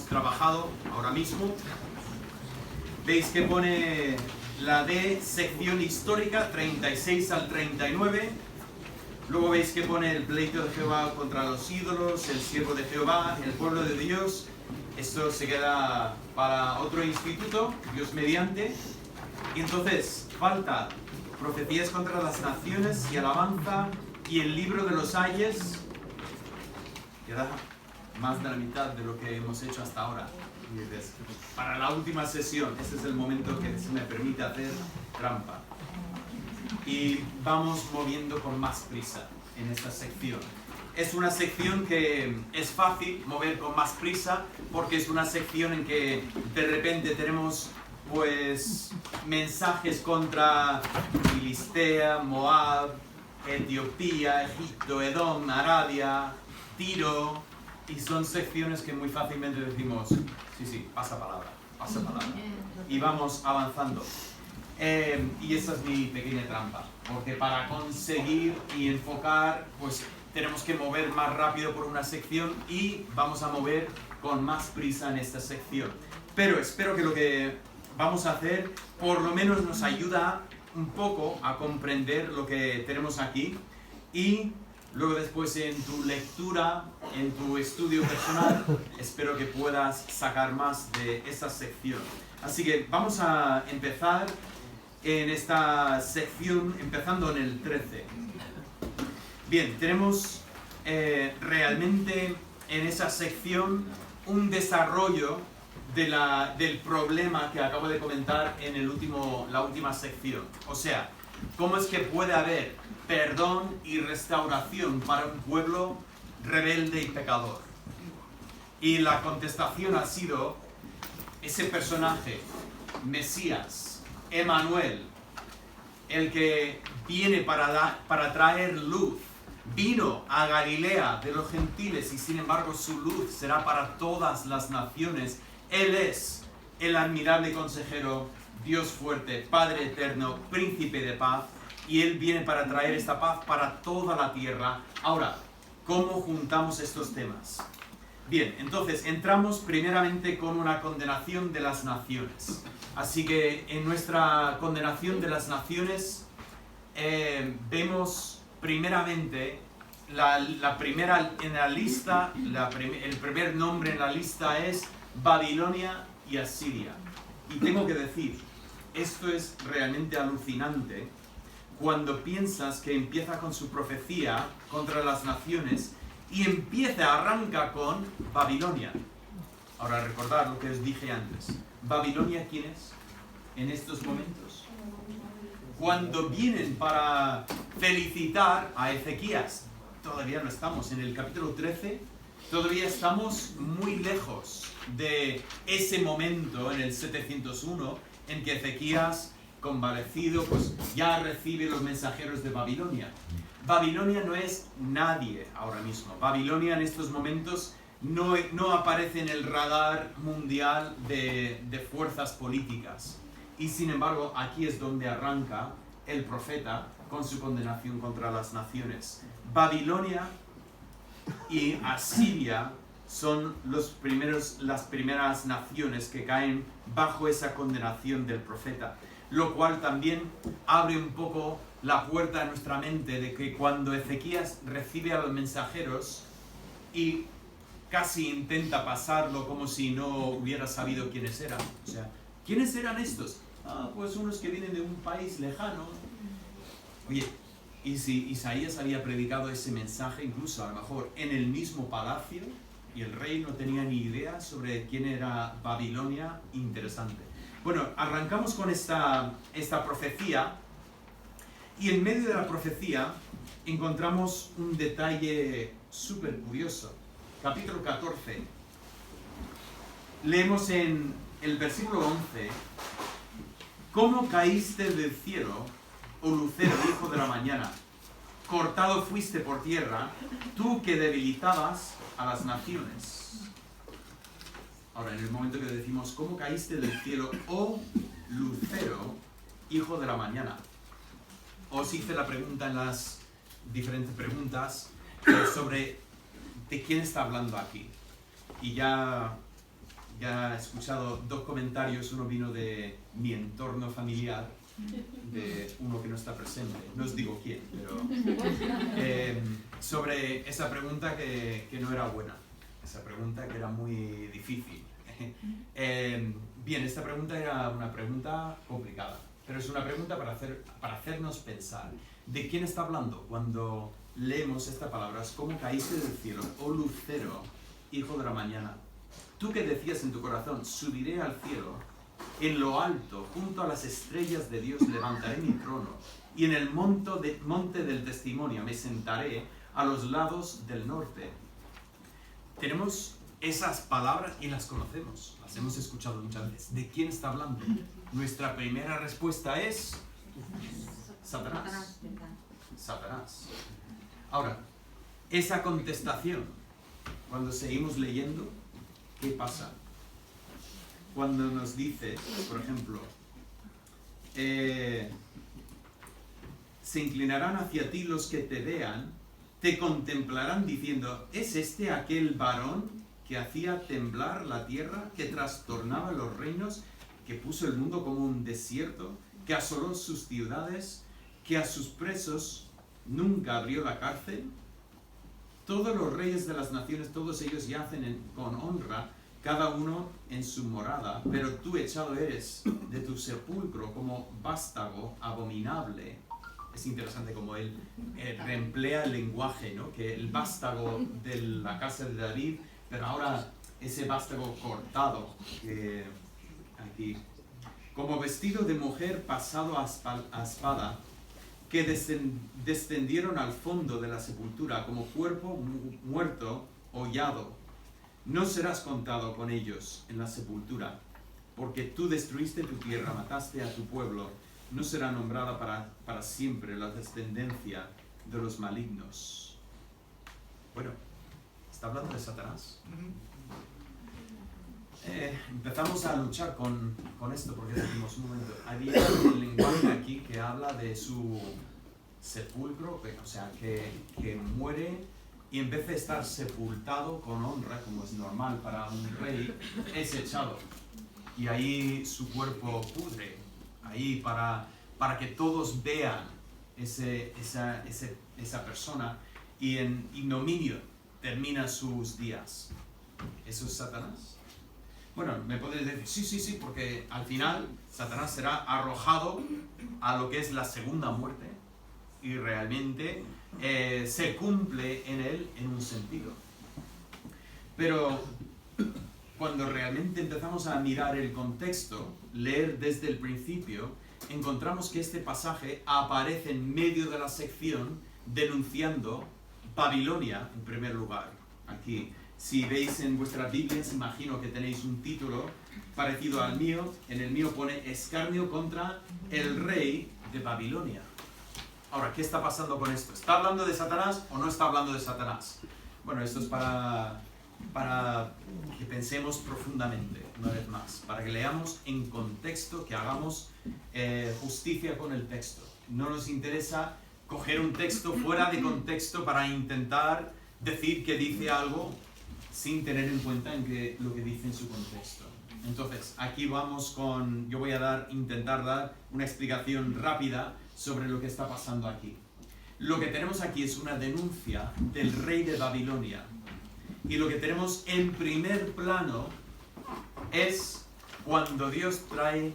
trabajado ahora mismo. Veis que pone la D, sección histórica, 36 al 39. Luego veis que pone el pleito de Jehová contra los ídolos, el siervo de Jehová, el pueblo de Dios. Esto se queda para otro instituto, Dios mediante. Y entonces falta profecías contra las naciones y alabanza y el libro de los ayes. Queda más de la mitad de lo que hemos hecho hasta ahora. Y dices, para la última sesión, este es el momento que se me permite hacer trampa. Y vamos moviendo con más prisa en esta sección. Es una sección que es fácil mover con más prisa porque es una sección en que de repente tenemos pues mensajes contra Filistea, Moab, Etiopía, Egipto, Edom, Arabia, Tiro, y son secciones que muy fácilmente decimos, sí, pasa palabra, y vamos avanzando. Y esa es mi pequeña trampa, porque para conseguir y enfocar, pues tenemos que mover más rápido por una sección y vamos a mover con más prisa en esta sección. Pero espero que lo que vamos a hacer por lo menos nos ayuda un poco a comprender lo que tenemos aquí y luego después en tu lectura, en tu estudio personal, espero que puedas sacar más de esa sección. Así que vamos a empezar en esta sección, empezando en el 13. Bien, tenemos realmente en esa sección un desarrollo del problema que acabo de comentar en la última sección. O sea, ¿cómo es que puede haber perdón y restauración para un pueblo rebelde y pecador? Y la contestación ha sido ese personaje, Mesías, Emanuel, el que viene para traer luz, vino a Galilea de los gentiles y sin embargo su luz será para todas las naciones. Él es el admirable consejero, Dios fuerte, Padre eterno, príncipe de paz, y Él viene para traer esta paz para toda la tierra. Ahora, ¿cómo juntamos estos temas? Bien, entonces entramos primeramente con una condenación de las naciones. Así que en nuestra condenación de las naciones vemos primeramente la primera en la lista, el primer nombre en la lista es Babilonia y Asiria. Y tengo que decir, esto es realmente alucinante cuando piensas que empieza con su profecía contra las naciones y arranca con Babilonia. Ahora recordad lo que os dije antes. ¿Babilonia quién es en estos momentos? Cuando vienen para felicitar a Ezequías, todavía no estamos en el capítulo 13, todavía estamos muy lejos de ese momento en el 701 en que Ezequías, convalecido, pues ya recibe los mensajeros de Babilonia. Babilonia no es nadie ahora mismo. Babilonia en estos momentos no aparece en el radar mundial de fuerzas políticas. Y sin embargo, aquí es donde arranca el profeta con su condenación contra las naciones. Babilonia y Asiria son las primeras naciones que caen bajo esa condenación del profeta. Lo cual también abre un poco la puerta a nuestra mente de que cuando Ezequías recibe a los mensajeros y casi intenta pasarlo como si no hubiera sabido quiénes eran. O sea, ¿quiénes eran estos? Pues unos que vienen de un país lejano. Oye, y si Isaías había predicado ese mensaje incluso a lo mejor en el mismo palacio y el rey no tenía ni idea sobre quién era Babilonia, interesante. Bueno, arrancamos con esta profecía y en medio de la profecía encontramos un detalle súper curioso. Capítulo 14. Leemos en el versículo 11: ¿Cómo caíste del cielo, oh lucero, hijo de la mañana? Cortado fuiste por tierra, tú que debilitabas a las naciones. Ahora, en el momento que decimos, ¿cómo caíste del cielo, oh lucero, hijo de la mañana? Os hice la pregunta en las diferentes preguntas sobre de quién está hablando aquí. Y ya ya he escuchado 2 comentarios, uno vino de mi entorno familiar, de uno que no está presente, no os digo quién, pero sobre esa pregunta que no era buena, esa pregunta que era muy difícil. Bien, esta pregunta era una pregunta complicada, pero es una pregunta para hacernos pensar. ¿De quién está hablando cuando leemos esta palabra? ¿Cómo caíste del cielo, oh lucero, hijo de la mañana? Tú que decías en tu corazón, subiré al cielo, en lo alto, junto a las estrellas de Dios, levantaré mi trono, y en el monte del testimonio me sentaré a los lados del norte. Tenemos esas palabras y las conocemos, las hemos escuchado muchas veces. ¿De quién está hablando? Nuestra primera respuesta es Satanás. Satanás. Ahora, esa contestación, cuando seguimos leyendo, ¿qué pasa? Cuando nos dice, por ejemplo, se inclinarán hacia ti los que te vean, te contemplarán diciendo, ¿es este aquel varón que hacía temblar la tierra, que trastornaba los reinos, que puso el mundo como un desierto, que asoló sus ciudades, que a sus presos nunca abrió la cárcel? Todos los reyes de las naciones, todos ellos yacen con honra, cada uno en su morada, pero tú echado eres de tu sepulcro como vástago abominable. Es interesante como él reemplea el lenguaje, ¿no? Que el vástago de la casa de David, pero ahora ese vástago cortado, aquí, como vestido de mujer pasado a espada, que descendieron al fondo de la sepultura como cuerpo muerto, hollado. No serás contado con ellos en la sepultura, porque tú destruiste tu tierra, mataste a tu pueblo. No será nombrada para siempre la descendencia de los malignos. Bueno, ¿está hablando de Satanás? Empezamos a luchar con esto, porque decimos, un momento, había el lenguaje aquí que habla de su sepulcro, o sea, que muere, y en vez de estar sepultado con honra, como es normal para un rey, es echado. Y ahí su cuerpo pudre, ahí para que todos vean esa persona, y en ignominio termina sus días. ¿Eso es Satanás? Bueno, me podéis decir, sí, porque al final Satanás será arrojado a lo que es la segunda muerte, y realmente se cumple en él en un sentido. Pero cuando realmente empezamos a mirar el contexto, leer desde el principio, encontramos que este pasaje aparece en medio de la sección denunciando Babilonia en primer lugar. Aquí, si veis en vuestras Biblias, imagino que tenéis un título parecido al mío. En el mío pone escarnio contra el rey de Babilonia. Ahora, ¿qué está pasando con esto? ¿Está hablando de Satanás o no está hablando de Satanás? Bueno, esto es para que pensemos profundamente, una vez más, para que leamos en contexto, que hagamos justicia con el texto. No nos interesa coger un texto fuera de contexto para intentar decir que dice algo sin tener en cuenta lo que dice en su contexto. Entonces, aquí vamos con... Yo voy a intentar dar una explicación rápida sobre lo que está pasando aquí. Lo que tenemos aquí es una denuncia del rey de Babilonia. Y lo que tenemos en primer plano es cuando Dios trae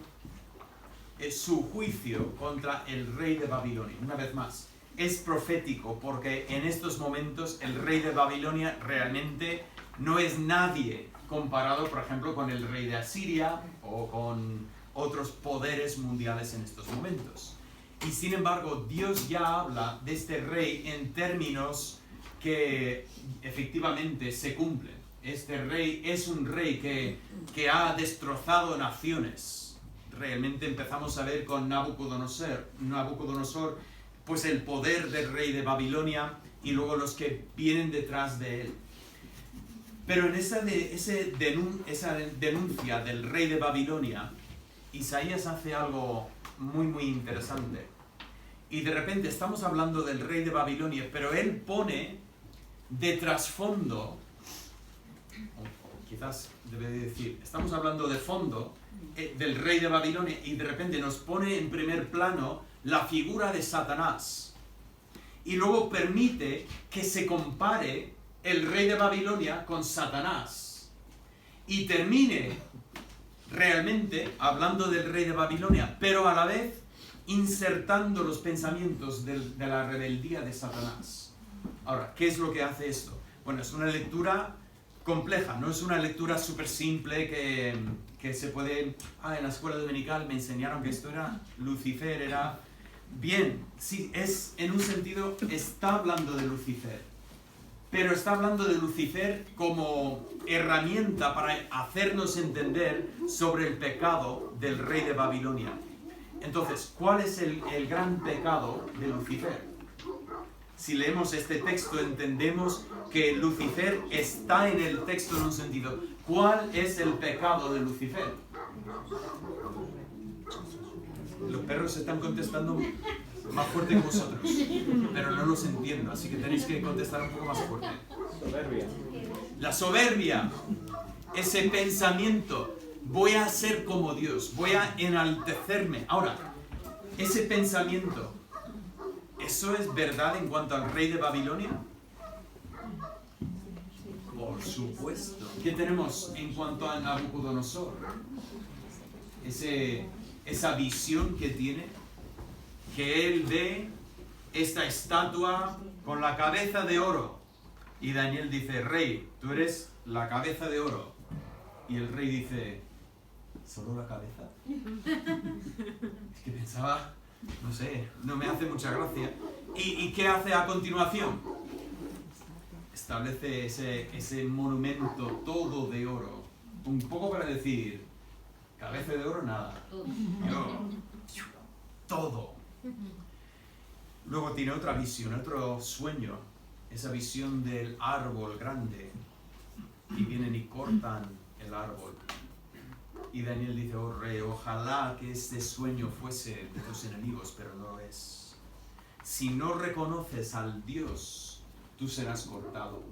su juicio contra el rey de Babilonia. Una vez más, es profético porque en estos momentos el rey de Babilonia realmente no es nadie comparado, por ejemplo, con el rey de Asiria o con otros poderes mundiales en estos momentos. Y sin embargo, Dios ya habla de este rey en términos que efectivamente se cumplen. Este rey es un rey que ha destrozado naciones. Realmente empezamos a ver con Nabucodonosor, pues el poder del rey de Babilonia y luego los que vienen detrás de él. Pero en esa denuncia del rey de Babilonia, Isaías hace algo muy, muy interesante. Y de repente estamos hablando del rey de Babilonia, pero él pone de trasfondo, quizás debe de decir, estamos hablando de fondo del rey de Babilonia y de repente nos pone en primer plano la figura de Satanás. Y luego permite que se compare el rey de Babilonia con Satanás. Y termine realmente hablando del rey de Babilonia, pero a la vez insertando los pensamientos de la rebeldía de Satanás. Ahora, ¿qué es lo que hace esto? Bueno, es una lectura compleja, no es una lectura súper simple que se puede... en la escuela dominical me enseñaron que esto era Lucifer, era... Bien, sí, es en un sentido, está hablando de Lucifer, pero está hablando de Lucifer como herramienta para hacernos entender sobre el pecado del rey de Babilonia. Entonces, ¿cuál es el gran pecado de Lucifer? Si leemos este texto entendemos que Lucifer está en el texto en un sentido. ¿Cuál es el pecado de Lucifer? Los perros están contestando más fuerte que vosotros, pero no los entiendo, así que tenéis que contestar un poco más fuerte. Soberbia. La soberbia, ese pensamiento, voy a ser como Dios, voy a enaltecerme. Ahora, ese pensamiento, ¿eso es verdad en cuanto al rey de Babilonia? Por supuesto. ¿Qué tenemos en cuanto a Nabucodonosor? Esa visión que tiene, que él ve esta estatua con la cabeza de oro. Y Daniel dice, rey, tú eres la cabeza de oro. Y el rey dice, ¿solo la cabeza? Es que pensaba, no sé, no me hace mucha gracia. ¿Y qué hace a continuación? Establece ese monumento todo de oro. Un poco para decir, cabeza de oro, nada. Yo, todo. Luego tiene otra visión, otro sueño. Esa visión del árbol grande. Y vienen y cortan el árbol. Y Daniel dice, oh rey, ojalá que este sueño fuese de tus enemigos, pero no lo es. Si no reconoces al Dios, tú serás cortado.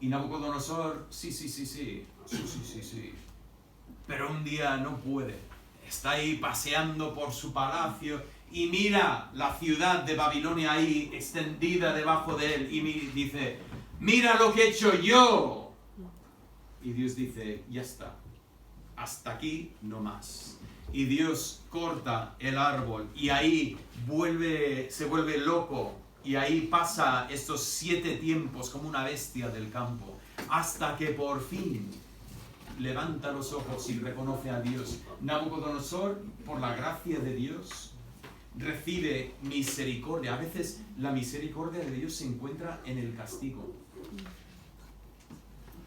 Y Nabucodonosor, sí. Pero un día no puede. Está ahí paseando por su palacio y mira la ciudad de Babilonia ahí extendida debajo de él y dice, mira lo que he hecho yo. Y Dios dice, ya está, hasta aquí no más. Y Dios corta el árbol y ahí se vuelve loco y ahí pasa estos 7 tiempos como una bestia del campo, hasta que por fin levanta los ojos y reconoce a Dios. Nabucodonosor, por la gracia de Dios, recibe misericordia. A veces la misericordia de Dios se encuentra en el castigo.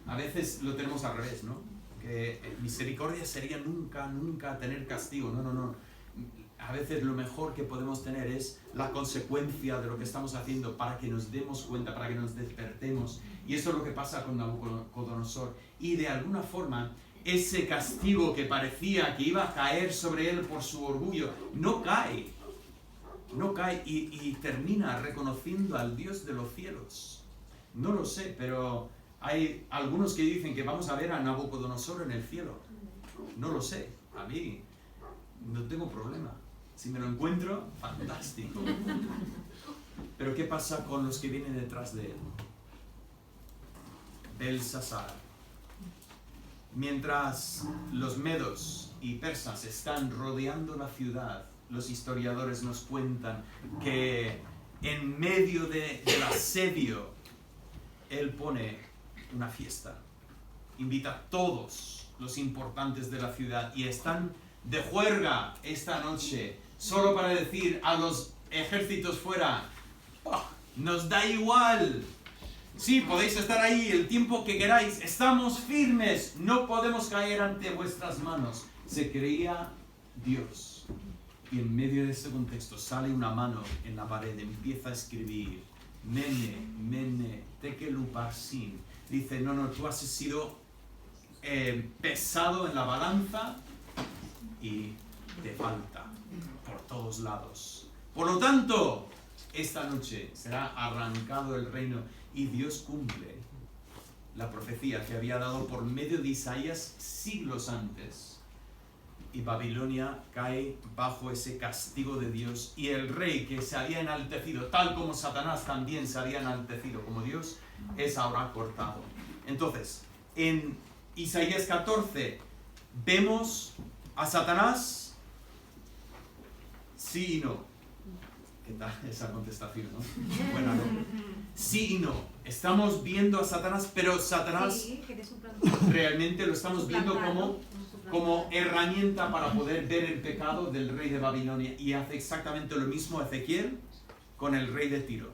A veces lo tenemos al revés, ¿no? Que misericordia sería nunca tener castigo. No. A veces lo mejor que podemos tener es la consecuencia de lo que estamos haciendo para que nos demos cuenta, para que nos despertemos. Y eso es lo que pasa con Nabucodonosor. Y de alguna forma, ese castigo que parecía que iba a caer sobre él por su orgullo, no cae y termina reconociendo al Dios de los cielos. No lo sé, pero hay algunos que dicen que vamos a ver a Nabucodonosor en el cielo. No lo sé, a mí no tengo problema. Si me lo encuentro, fantástico. Pero ¿qué pasa con los que vienen detrás de él? Belsasar. Mientras los medos y persas están rodeando la ciudad, los historiadores nos cuentan que en medio del asedio, él pone una fiesta. Invita a todos los importantes de la ciudad y están de juerga esta noche, solo para decir a los ejércitos fuera, oh, nos da igual. Sí, podéis estar ahí el tiempo que queráis, estamos firmes, no podemos caer ante vuestras manos. Se creía Dios. Y en medio de este contexto sale una mano en la pared, empieza a escribir, Mene, Tekel Uparsin. Dice, no, tú has sido pesado en la balanza y te falta por todos lados. Por lo tanto, esta noche será arrancado el reino y Dios cumple la profecía que había dado por medio de Isaías siglos antes. Y Babilonia cae bajo ese castigo de Dios, y el rey que se había enaltecido, tal como Satanás también se había enaltecido como Dios, es ahora cortado. Entonces, en Isaías 14 vemos a Satanás, sí y no. ¿Qué tal esa contestación, no? Bueno, no. Sí y no. Estamos viendo a Satanás, pero Satanás Sí, realmente lo estamos viendo como herramienta para poder ver el pecado del rey de Babilonia. Y hace exactamente lo mismo Ezequiel con el rey de Tiro.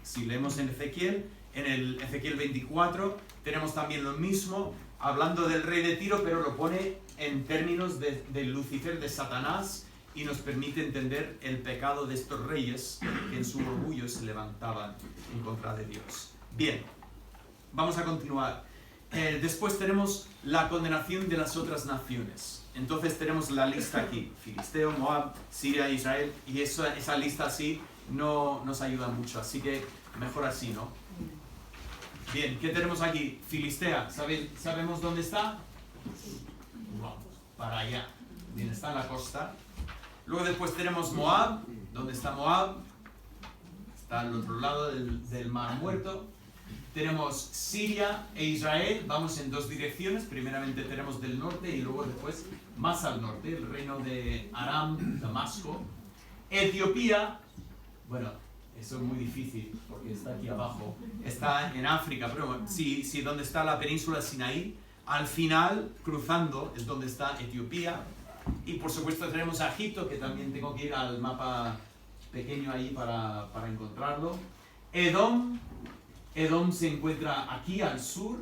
Si leemos en Ezequiel, en el Ezequiel 24, tenemos también lo mismo, hablando del rey de Tiro, pero lo pone en términos de Lucifer, de Satanás, y nos permite entender el pecado de estos reyes que en su orgullo se levantaban en contra de Dios. Bien, vamos a continuar. Después tenemos la condenación de las otras naciones. Entonces tenemos la lista aquí: Filisteo, Moab, Siria, Israel, y esa lista así no nos ayuda mucho, así que mejor así, ¿no? Bien, ¿qué tenemos aquí? Filistea, ¿sabemos dónde está? Vamos, para allá. Bien, está en la costa. Luego después tenemos Moab. ¿Dónde está Moab? Está al otro lado del Mar Muerto. Tenemos Siria e Israel. Vamos en dos direcciones. Primeramente tenemos del norte y luego después más al norte, el reino de Aram, Damasco. Etiopía, bueno, eso es muy difícil porque está aquí abajo. Está en África, pero sí, donde está la península Sinaí, al final, cruzando, es donde está Etiopía. Y por supuesto tenemos a Egipto, que también tengo que ir al mapa pequeño ahí para encontrarlo. Edom se encuentra aquí al sur.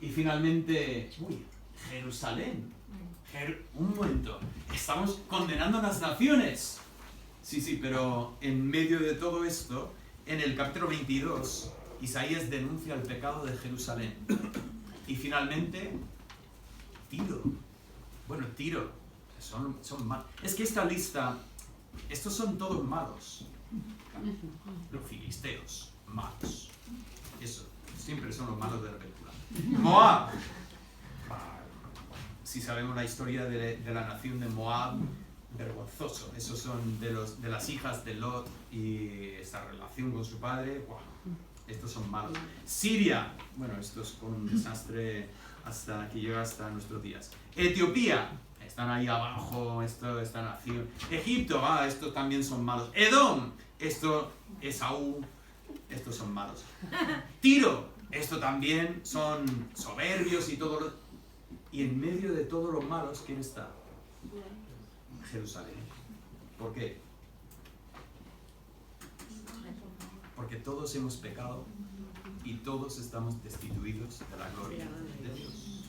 Y finalmente, Jerusalén. Un momento, estamos condenando a las naciones. Sí, pero en medio de todo esto, en el capítulo 22, Isaías denuncia el pecado de Jerusalén. Y finalmente, Tiro. Bueno, Tiro, son malos. Es que esta lista, estos son todos malos. Los filisteos, malos. Eso, siempre son los malos de la película. Moab. Si sabemos la historia de la nación de Moab, vergonzoso. Esos son de las hijas de Lot y esta relación con su padre. ¡Wow! Estos son malos. Siria, bueno, esto es con un desastre hasta que llega hasta nuestros días. Etiopía, están ahí abajo, esta nación. Egipto, estos también son malos. Edom, esto, Esaú, estos son malos. Tiro, esto también son soberbios y todo lo... Y en medio de todos los malos, ¿quién está? Jerusalén. ¿Por qué? Porque todos hemos pecado y todos estamos destituidos de la gloria de Dios.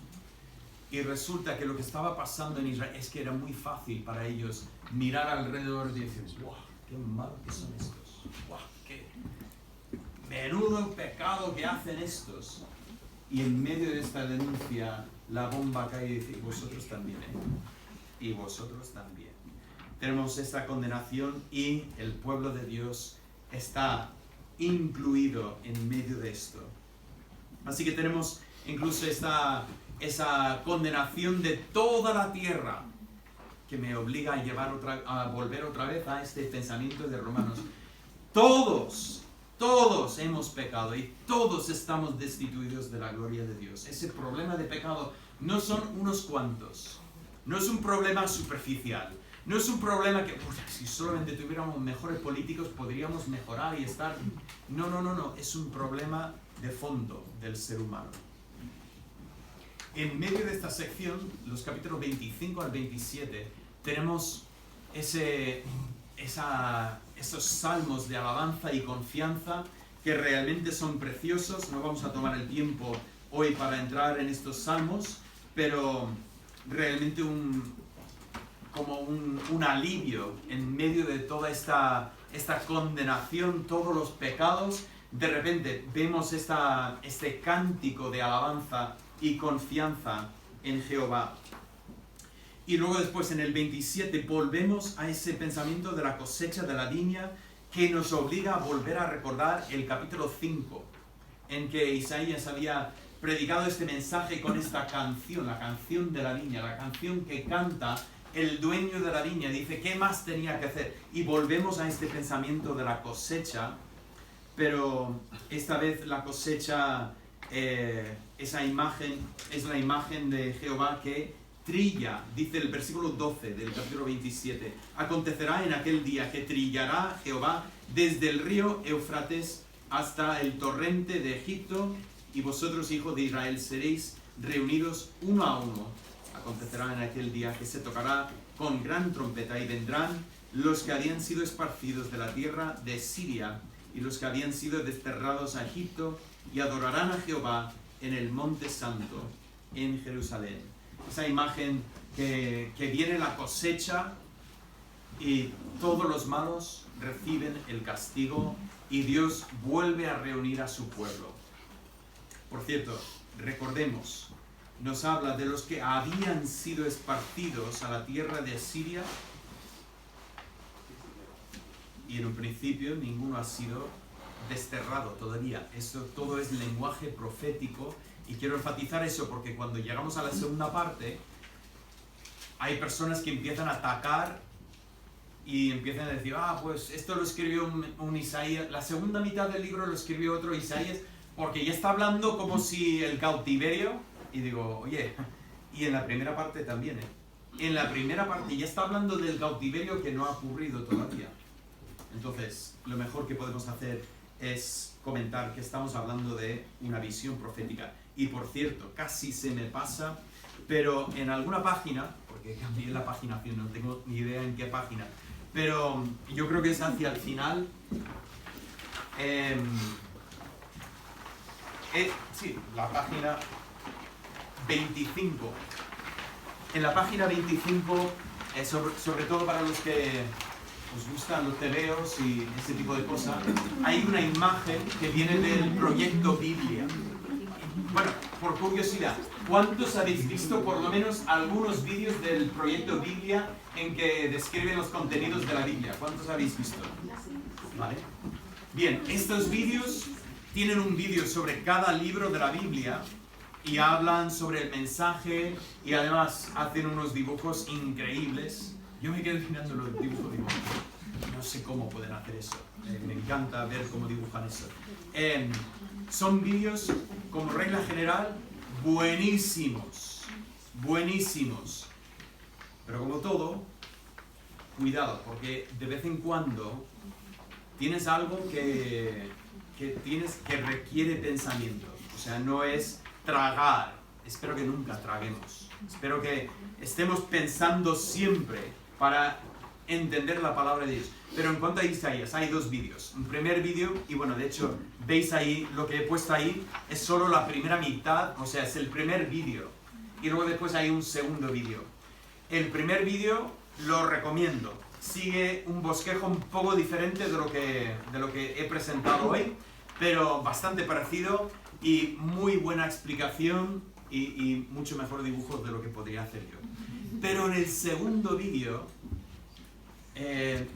Y resulta que lo que estaba pasando en Israel es que era muy fácil para ellos mirar alrededor y decir: ¡guau! ¡Qué malos que son estos! ¡Guau! ¡Qué menudo pecado que hacen estos! Y en medio de esta denuncia, la bomba cae y dice: vosotros también, y vosotros también. Tenemos esta condenación y el pueblo de Dios está incluido en medio de esto. Así que tenemos incluso esa condenación de toda la tierra, que me obliga a volver otra vez a este pensamiento de Romanos. Todos hemos pecado y todos estamos destituidos de la gloria de Dios. Ese problema de pecado no son unos cuantos, no es un problema superficial, no es un problema que si solamente tuviéramos mejores políticos podríamos mejorar y estar... No, es un problema de fondo del ser humano. En medio de esta sección, los capítulos 25 al 27, tenemos esos salmos de alabanza y confianza que realmente son preciosos. No vamos a tomar el tiempo hoy para entrar en estos salmos, pero realmente un alivio en medio de toda esta condenación, todos los pecados. De repente vemos este cántico de alabanza y confianza en Jehová. Y luego después en el 27 volvemos a ese pensamiento de la cosecha de la viña que nos obliga a volver a recordar el capítulo 5, en que Isaías había predicado este mensaje con esta canción, la canción de la viña, la canción que canta el dueño de la viña. Dice, ¿qué más tenía que hacer? Y volvemos a este pensamiento de la cosecha, pero esta vez la cosecha, esa imagen es la imagen de Jehová que trilla, dice el versículo 12 del capítulo 27. Acontecerá en aquel día que trillará Jehová desde el río Éufrates hasta el torrente de Egipto, y vosotros, hijos de Israel, seréis reunidos uno a uno. Acontecerá en aquel día que se tocará con gran trompeta, y vendrán los que habían sido esparcidos de la tierra de Siria y los que habían sido desterrados a Egipto, y adorarán a Jehová en el monte santo, en Jerusalén. Esa imagen que viene la cosecha y todos los malos reciben el castigo y Dios vuelve a reunir a su pueblo. Por cierto, recordemos, nos habla de los que habían sido esparcidos a la tierra de Siria, y en un principio ninguno ha sido desterrado todavía. Eso todo es lenguaje profético, y quiero enfatizar eso porque cuando llegamos a la segunda parte hay personas que empiezan a atacar y empiezan a decir, pues esto lo escribió un Isaías, la segunda mitad del libro lo escribió otro Isaías, porque ya está hablando como si el cautiverio, y digo, oye, y en la primera parte también, en la primera parte ya está hablando del cautiverio que no ha ocurrido todavía. Entonces, lo mejor que podemos hacer es comentar que estamos hablando de una visión profética. Y por cierto, casi se me pasa, pero en alguna página, porque cambié la paginación, no tengo ni idea en qué página, pero yo creo que es hacia el final. Sí, la página 25. En la página 25, sobre todo para los que os gustan los tebeos y ese tipo de cosas, hay una imagen que viene del proyecto Biblia. Bueno, por curiosidad, ¿cuántos habéis visto por lo menos algunos vídeos del proyecto Biblia en que describen los contenidos de la Biblia? ¿Cuántos habéis visto? ¿Vale? Bien, estos vídeos tienen un vídeo sobre cada libro de la Biblia y hablan sobre el mensaje, y además hacen unos dibujos increíbles. Yo me quedo mirando los dibujos, digo, no sé cómo pueden hacer eso. Me encanta ver cómo dibujan eso. Son vídeos, como regla general, buenísimos. Buenísimos. Pero como todo, cuidado, porque de vez en cuando tienes algo que requiere pensamiento. O sea, no es tragar. Espero que nunca traguemos. Espero que estemos pensando siempre para entender la palabra de Dios. Pero en cuanto a Isaías, hay dos vídeos. Un primer vídeo, y bueno, de hecho, veis ahí, lo que he puesto ahí es solo la primera mitad, o sea, es el primer vídeo. Y luego después hay un segundo vídeo. El primer vídeo lo recomiendo. Sigue un bosquejo un poco diferente de lo que he presentado hoy, pero bastante parecido y muy buena explicación y mucho mejor dibujos de lo que podría hacer yo. Pero en el segundo vídeo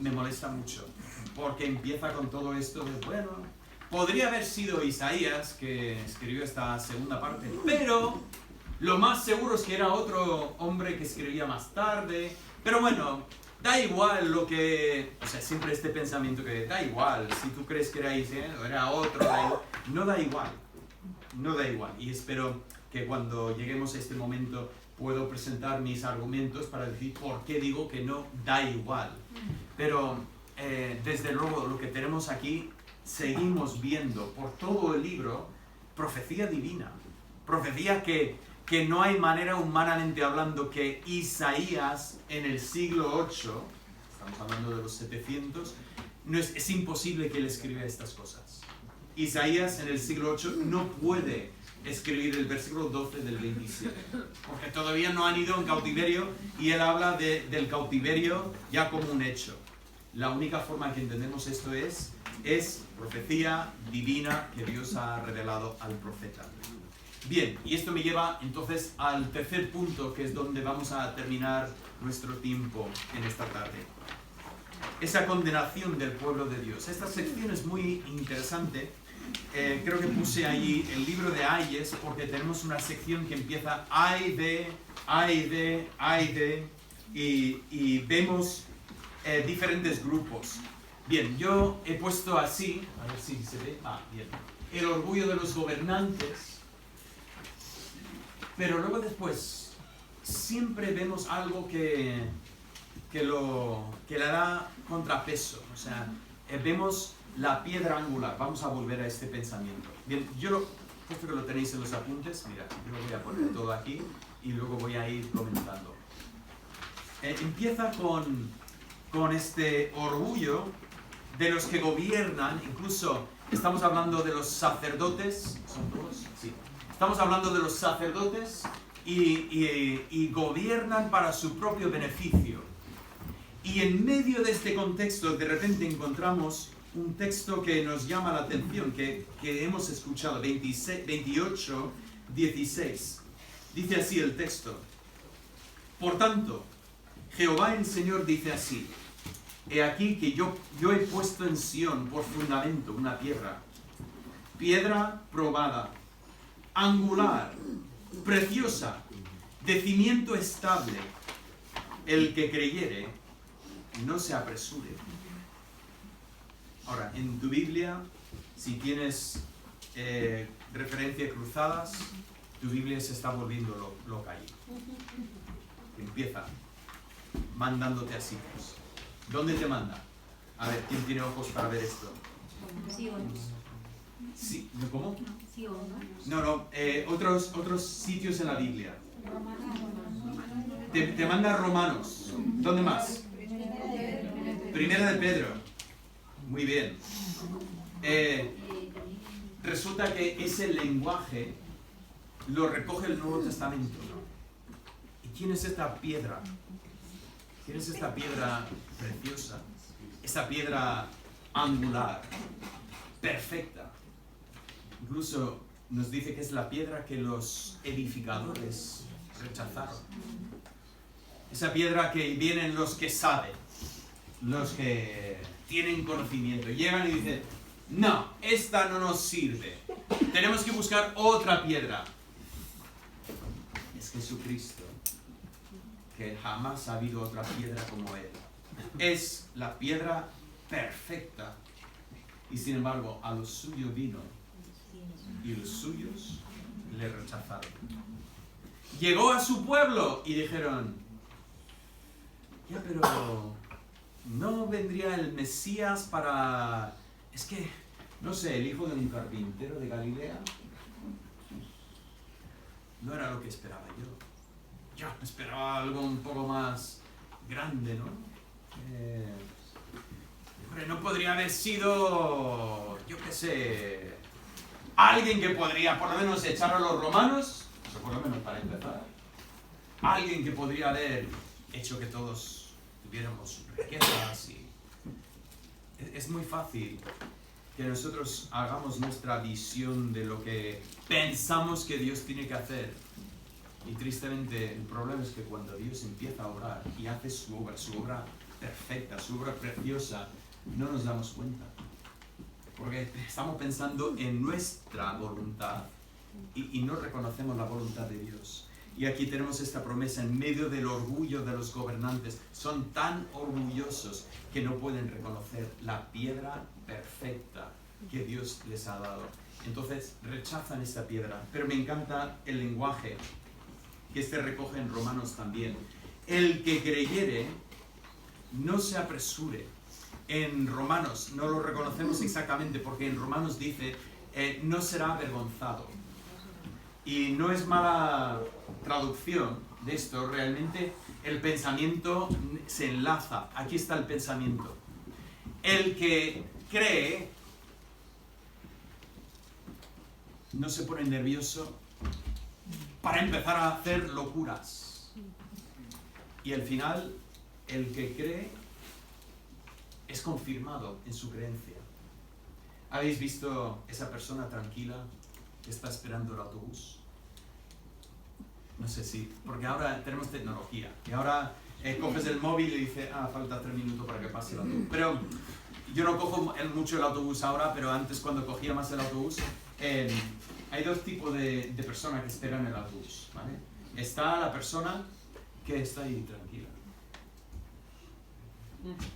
me molesta mucho, porque empieza con todo esto de, bueno, podría haber sido Isaías que escribió esta segunda parte, pero lo más seguro es que era otro hombre que escribía más tarde, pero bueno, da igual lo que... O sea, siempre este pensamiento que da igual, si tú crees que era Isaías o era otro, no da igual, no da igual. Y espero que cuando lleguemos a este momento puedo presentar mis argumentos para decir por qué digo que no da igual. Pero desde luego lo que tenemos aquí, seguimos viendo por todo el libro profecía divina, profecía que no hay manera humanamente hablando que Isaías en el siglo 8, estamos hablando de los 700, es imposible que él escriba estas cosas. Isaías en el siglo 8 no puede escribir el versículo 12 del 27, porque todavía no han ido en cautiverio y él habla del cautiverio ya como un hecho. La única forma que entendemos esto es profecía divina que Dios ha revelado al profeta. Bien, y esto me lleva entonces al tercer punto, que es donde vamos a terminar nuestro tiempo en esta tarde. Esa condenación del pueblo de Dios. Esta sección es muy interesante creo que puse allí el libro de Ayes, porque tenemos una sección que empieza ay de, y vemos diferentes grupos. Bien, yo he puesto así, a ver si se ve, bien, el orgullo de los gobernantes, pero luego después siempre vemos algo que le da contrapeso, o sea, vemos la piedra angular. Vamos a volver a este pensamiento. Bien, puesto que lo tenéis en los apuntes, mira, yo lo voy a poner todo aquí y luego voy a ir comentando. Empieza con este orgullo de los que gobiernan, incluso estamos hablando de los sacerdotes, ¿son todos? Sí. Estamos hablando de los sacerdotes y gobiernan para su propio beneficio. Y en medio de este contexto, de repente encontramos un texto que nos llama la atención, que hemos escuchado, 28, 16. Dice así el texto: por tanto, Jehová el Señor dice así: he aquí que yo he puesto en Sión por fundamento una piedra probada, angular, preciosa, de cimiento estable. El que creyere, no se apresure. Ahora, en tu Biblia, si tienes referencias cruzadas, tu Biblia se está volviendo loca allí. Empieza mandándote a sitios. ¿Dónde te manda? A ver, ¿quién tiene ojos para ver esto? Sí, ¿cómo? No, otros sitios en la Biblia. Te manda a Romanos. ¿Dónde más? Primera de Pedro. Muy bien. Resulta que ese lenguaje lo recoge el Nuevo Testamento. ¿Y quién es esta piedra? ¿Quién es esta piedra preciosa? Esta piedra angular, perfecta. Incluso nos dice que es la piedra que los edificadores rechazaron. Esa piedra que vienen los que saben, los que tienen conocimiento, llegan y dicen: no, esta no nos sirve, tenemos que buscar otra piedra. Es Jesucristo, que jamás ha habido otra piedra como Él. Es la piedra perfecta. Y sin embargo, a los suyos vino y los suyos le rechazaron. Llegó a su pueblo y dijeron: ya, pero ¿no vendría el Mesías para...? Es que, no sé, el hijo de un carpintero de Galilea? No era lo que esperaba yo. Yo esperaba algo un poco más grande, ¿no? Hombre, no podría haber sido, yo qué sé, alguien que podría por lo menos echar a los romanos, eso por lo menos para empezar. Alguien que podría haber hecho que todos tuviéramos riquezas. Y es muy fácil que nosotros hagamos nuestra visión de lo que pensamos que Dios tiene que hacer. Y tristemente el problema es que cuando Dios empieza a orar y hace su obra perfecta, su obra preciosa, no nos damos cuenta. Porque estamos pensando en nuestra voluntad y no reconocemos la voluntad de Dios. Y aquí tenemos esta promesa en medio del orgullo de los gobernantes. Son tan orgullosos que no pueden reconocer la piedra perfecta que Dios les ha dado. Entonces rechazan esta piedra. Pero me encanta el lenguaje que recoge en Romanos también. El que creyere, no se apresure. En Romanos no lo reconocemos exactamente porque en Romanos dice no será avergonzado. Y no es mala traducción de esto, realmente el pensamiento se enlaza. Aquí está el pensamiento. El que cree no se pone nervioso para empezar a hacer locuras. Y al final, el que cree es confirmado en su creencia. ¿Habéis visto esa persona tranquila que está esperando el autobús? No sé si, porque ahora tenemos tecnología y ahora coges el móvil y dices, falta 3 minutos para que pase el autobús. Pero yo no cojo mucho el autobús ahora, pero antes cuando cogía más el autobús, hay dos tipos de personas que esperan el autobús, ¿vale? Está la persona que está ahí tranquila.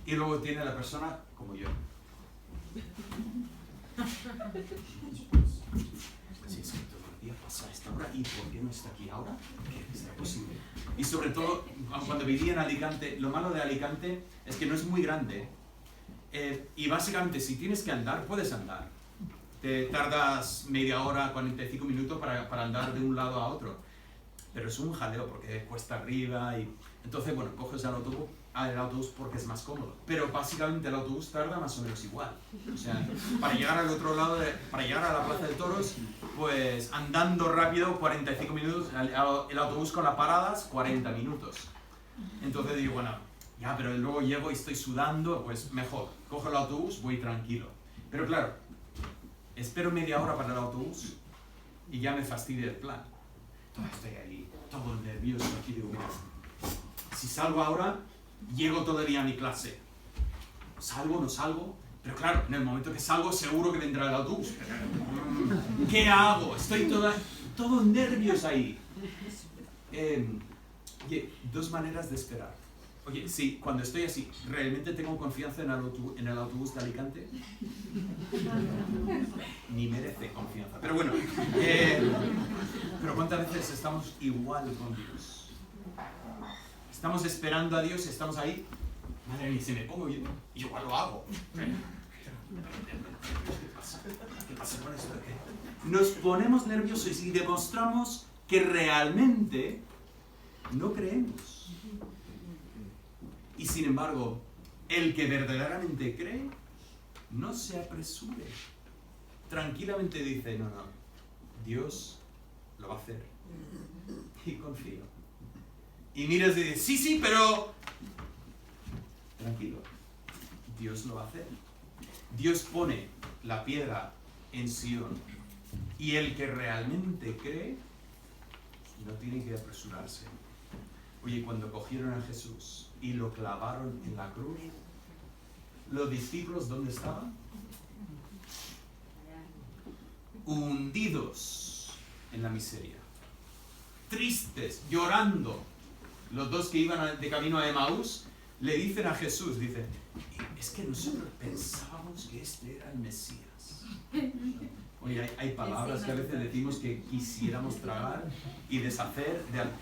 Y luego tiene la persona como yo. Si es que todo el día pasa a esta hora, ¿y por qué no está aquí ahora? ¿Qué será posible? Y sobre todo, cuando vivía en Alicante, lo malo de Alicante es que no es muy grande. Y básicamente, si tienes que andar, puedes andar. Te tardas media hora, 45 minutos para andar de un lado a otro. Pero es un jaleo porque cuesta arriba y... Entonces, bueno, coges el autobús porque es más cómodo. Pero básicamente el autobús tarda más o menos igual. O sea, para llegar al otro lado, para llegar a la Plaza de Toros, pues andando rápido, 45 minutos. El autobús con las paradas, 40 minutos. Entonces digo, bueno, ya, pero luego llego y estoy sudando, pues mejor. Cojo el autobús, voy tranquilo. Pero claro, espero media hora para el autobús y ya me fastidia el plan. Estoy ahí, todo nervioso. Aquí digo, mira, si salgo ahora, llego todavía a mi clase. ¿Salgo, no salgo? Pero claro, en el momento que salgo, seguro que vendrá el autobús. ¿Qué hago? Estoy todo nervioso ahí. Oye, dos maneras de esperar. Oye, sí, cuando estoy así, ¿realmente tengo confianza en el autobús de Alicante? Ni merece confianza. Pero bueno, pero ¿cuántas veces estamos igual con Dios? Estamos esperando a Dios, estamos ahí. Madre mía, si me pongo yo, igual lo hago. ¿Qué pasa con esto? Nos ponemos nerviosos y demostramos que realmente no creemos. Y sin embargo, el que verdaderamente cree, no se apresure. Tranquilamente dice, no, Dios lo va a hacer. Y confío. Y miras y dices, sí, pero... Tranquilo, Dios lo va a hacer. Dios pone la piedra en Sion. Y el que realmente cree, no tiene que apresurarse. Oye, cuando cogieron a Jesús y lo clavaron en la cruz, ¿los discípulos dónde estaban? Hundidos en la miseria. Tristes, llorando. Los dos que iban de camino a Emaús le dicen a Jesús, dicen, es que nosotros pensábamos que este era el Mesías. Oye, hay palabras que a veces decimos que quisiéramos tragar y deshacer de algo.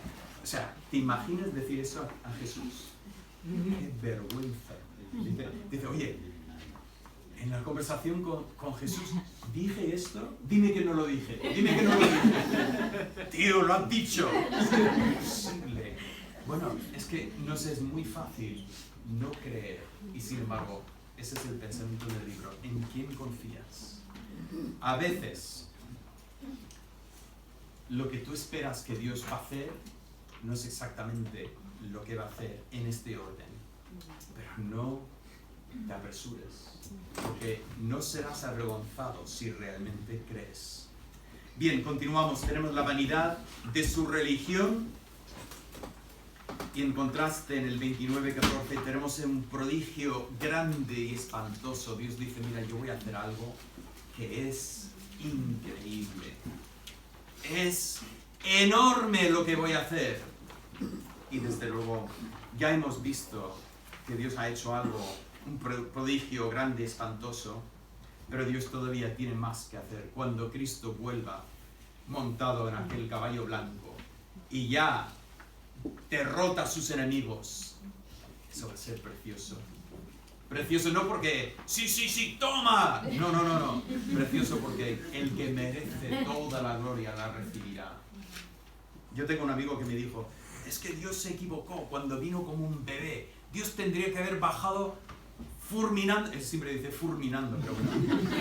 O sea, ¿te imaginas decir eso a Jesús? ¡Qué vergüenza! Dice, oye, en la conversación con Jesús, ¿dije esto? Dime que no lo dije. Dime que no lo dije. Tío, lo has dicho. Es imposible. Bueno, es que nos es muy fácil no creer. Y sin embargo, ese es el pensamiento del libro. ¿En quién confías? A veces, lo que tú esperas que Dios va a hacer no es exactamente lo que va a hacer en este orden. Pero no te apresures, porque no serás avergonzado si realmente crees. Bien, continuamos. Tenemos la vanidad de su religión. Y en contraste, en el 29:14, tenemos un prodigio grande y espantoso. Dios dice, mira, yo voy a hacer algo que es increíble. Es enorme lo que voy a hacer. Y desde luego, ya hemos visto que Dios ha hecho algo, un prodigio grande, espantoso, pero Dios todavía tiene más que hacer. Cuando Cristo vuelva montado en aquel caballo blanco y ya derrota a sus enemigos, eso va a ser precioso. Precioso no porque, sí, toma. No. Precioso porque el que merece toda la gloria la recibirá. Yo tengo un amigo que me dijo, es que Dios se equivocó cuando vino como un bebé. Dios tendría que haber bajado fulminando, él siempre dice fulminando, pero bueno,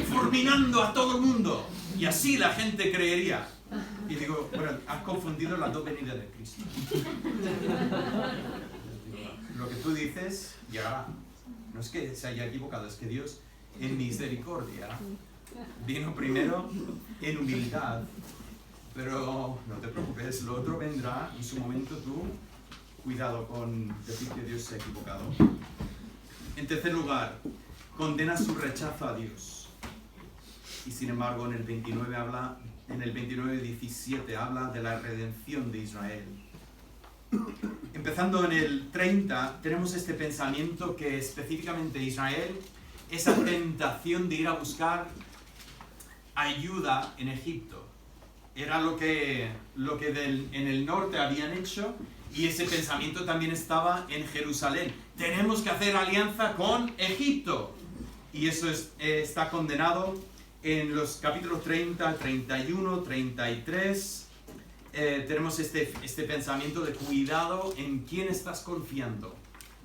fulminando a todo el mundo. Y así la gente creería. Y digo, bueno, has confundido las dos venidas de Cristo. Lo que tú dices llegará. No es que se haya equivocado, es que Dios en misericordia vino primero en humildad. Pero no te preocupes, lo otro vendrá en su momento. Tú, cuidado con decir que Dios se ha equivocado. En tercer lugar, condena su rechazo a Dios. Y sin embargo en el 29:17 habla de la redención de Israel. Empezando en el 30 tenemos este pensamiento que específicamente Israel, esa tentación de ir a buscar ayuda en Egipto. Era lo que en el norte habían hecho, y ese pensamiento también estaba en Jerusalén. Tenemos que hacer alianza con Egipto. Y eso está condenado en los capítulos 30, 31, 33. Tenemos este pensamiento de cuidado en quién estás confiando.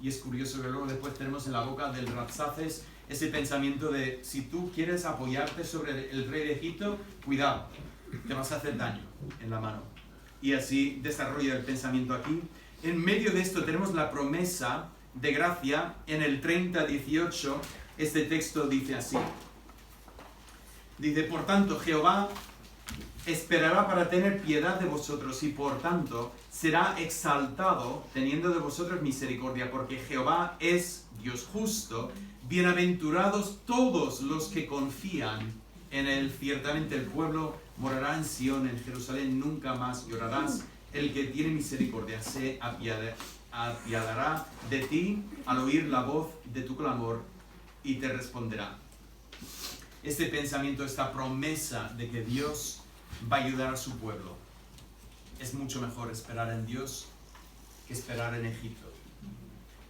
Y es curioso que luego después tenemos en la boca del Rabsaces ese pensamiento de si tú quieres apoyarte sobre el rey de Egipto, cuidado, te vas a hacer daño en la mano. Y así desarrolla el pensamiento aquí. En medio de esto tenemos la promesa de gracia. En el 30:18 este texto dice así. Dice, por tanto, Jehová esperará para tener piedad de vosotros y por tanto será exaltado teniendo de vosotros misericordia, porque Jehová es Dios justo. Bienaventurados todos los que confían en él. Ciertamente el pueblo morará en Sión, en Jerusalén nunca más llorarás. El que tiene misericordia se apiadará de ti al oír la voz de tu clamor y te responderá. Este pensamiento, esta promesa de que Dios va a ayudar a su pueblo. Es mucho mejor esperar en Dios que esperar en Egipto.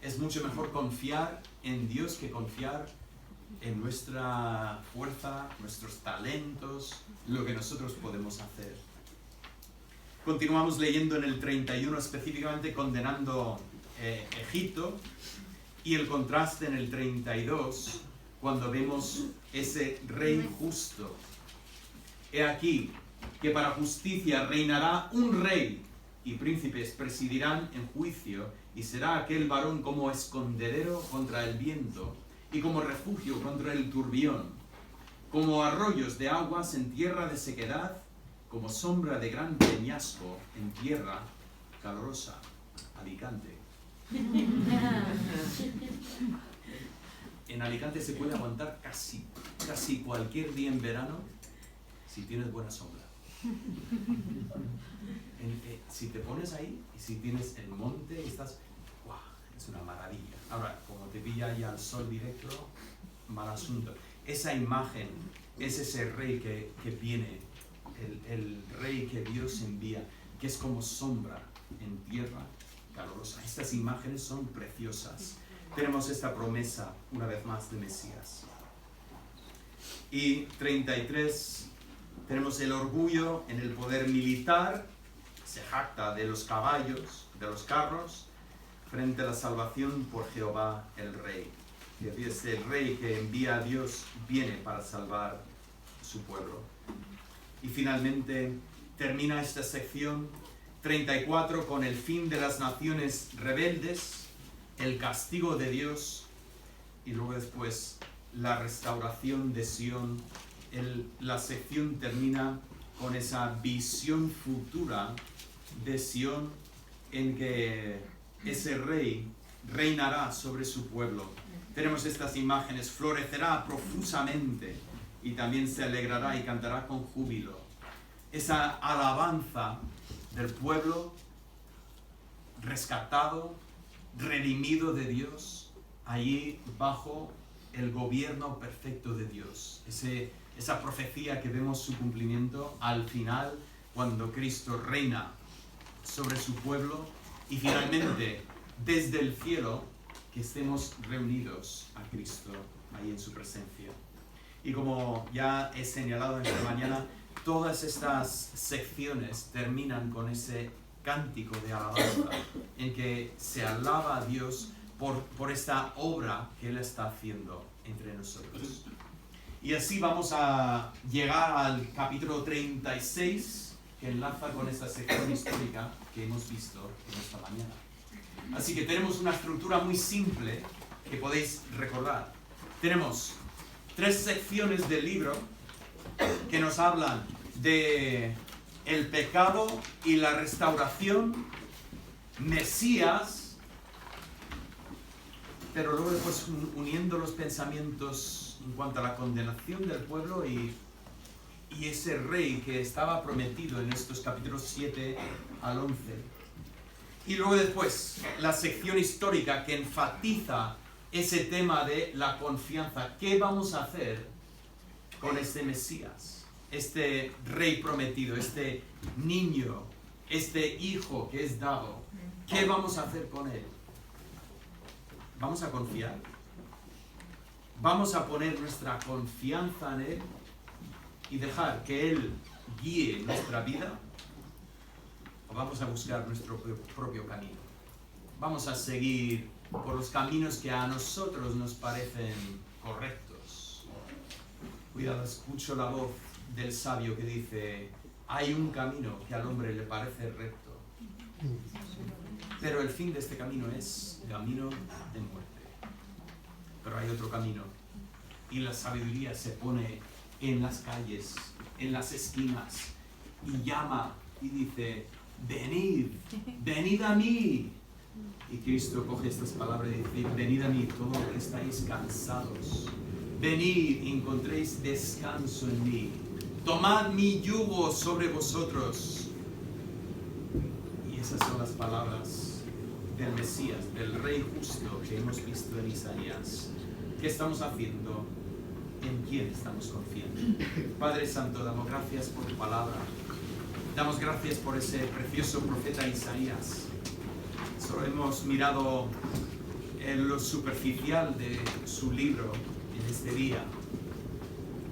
Es mucho mejor confiar en Dios que confiar en nuestra fuerza, nuestros talentos, lo que nosotros podemos hacer. Continuamos leyendo en el 31, específicamente condenando Egipto, y el contraste en el 32, cuando vemos ese rey justo. He aquí que para justicia reinará un rey, y príncipes presidirán en juicio, y será aquel varón como escondedero contra el viento, y como refugio contra el turbión, como arroyos de aguas en tierra de sequedad, como sombra de gran peñasco en tierra calurosa. Alicante. En Alicante se puede aguantar casi cualquier día en verano si tienes buena sombra. Si te pones ahí y si tienes el monte y estás, ¡guau!, es una maravilla. Ahora, como te pilla ya el sol directo, mal asunto. Esa imagen es ese rey que viene, el rey que Dios envía, que es como sombra en tierra calurosa. Estas imágenes son preciosas. Tenemos esta promesa una vez más de Mesías. Y 33, tenemos el orgullo en el poder militar, se jacta de los caballos, de los carros, frente a la salvación por Jehová el Rey. Es el Rey que envía a Dios, viene para salvar su pueblo. Y finalmente termina esta sección 34 con el fin de las naciones rebeldes, el castigo de Dios y luego después la restauración de Sión. La sección termina con esa visión futura de Sión en que ese rey reinará sobre su pueblo. Tenemos estas imágenes: florecerá profusamente y también se alegrará y cantará con júbilo. Esa alabanza del pueblo rescatado, redimido de Dios, allí bajo el gobierno perfecto de Dios. Esa profecía que vemos su cumplimiento al final, cuando Cristo reina sobre su pueblo, y finalmente desde el cielo que estemos reunidos a Cristo ahí en su presencia. Y como ya he señalado en esta mañana, todas estas secciones terminan con ese cántico de alabanza en que se alaba a Dios por esta obra que Él está haciendo entre nosotros. Y así vamos a llegar al capítulo 36, que enlaza con esta sección histórica que hemos visto en esta mañana. Así que tenemos una estructura muy simple que podéis recordar. Tenemos 3 secciones del libro que nos hablan de el pecado y la restauración, Mesías pero luego después uniendo los pensamientos en cuanto a la condenación del pueblo y ese rey que estaba prometido en estos capítulos 7 al 11. Y luego después la sección histórica que enfatiza ese tema de la confianza. ¿Qué vamos a hacer con este Mesías? Este rey prometido, este niño, este hijo que es dado. ¿Qué vamos a hacer con él? ¿Vamos a confiar? ¿Vamos a poner nuestra confianza en él y dejar que él guíe nuestra vida? ¿O vamos a buscar nuestro propio camino? ¿Vamos a seguir por los caminos que a nosotros nos parecen correctos? Cuidado, escucho la voz del sabio que dice: hay un camino que al hombre le parece recto, pero el fin de este camino es camino de muerte. Pero hay otro camino, y la sabiduría se pone en las calles, en las esquinas, y llama y dice: venid, venid a mí. Y Cristo coge estas palabras y dice: venid a mí todos los que estáis cansados, venid y encontréis descanso en mí, tomad mi yugo sobre vosotros. Y esas son las palabras del Mesías, del Rey justo que hemos visto en Isaías. ¿Qué estamos haciendo? ¿En quién estamos confiando? Padre Santo, damos gracias por tu palabra. Damos gracias por ese precioso profeta Isaías. Solo hemos mirado en lo superficial de su libro en este día,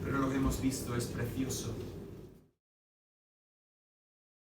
pero lo que hemos visto es precioso.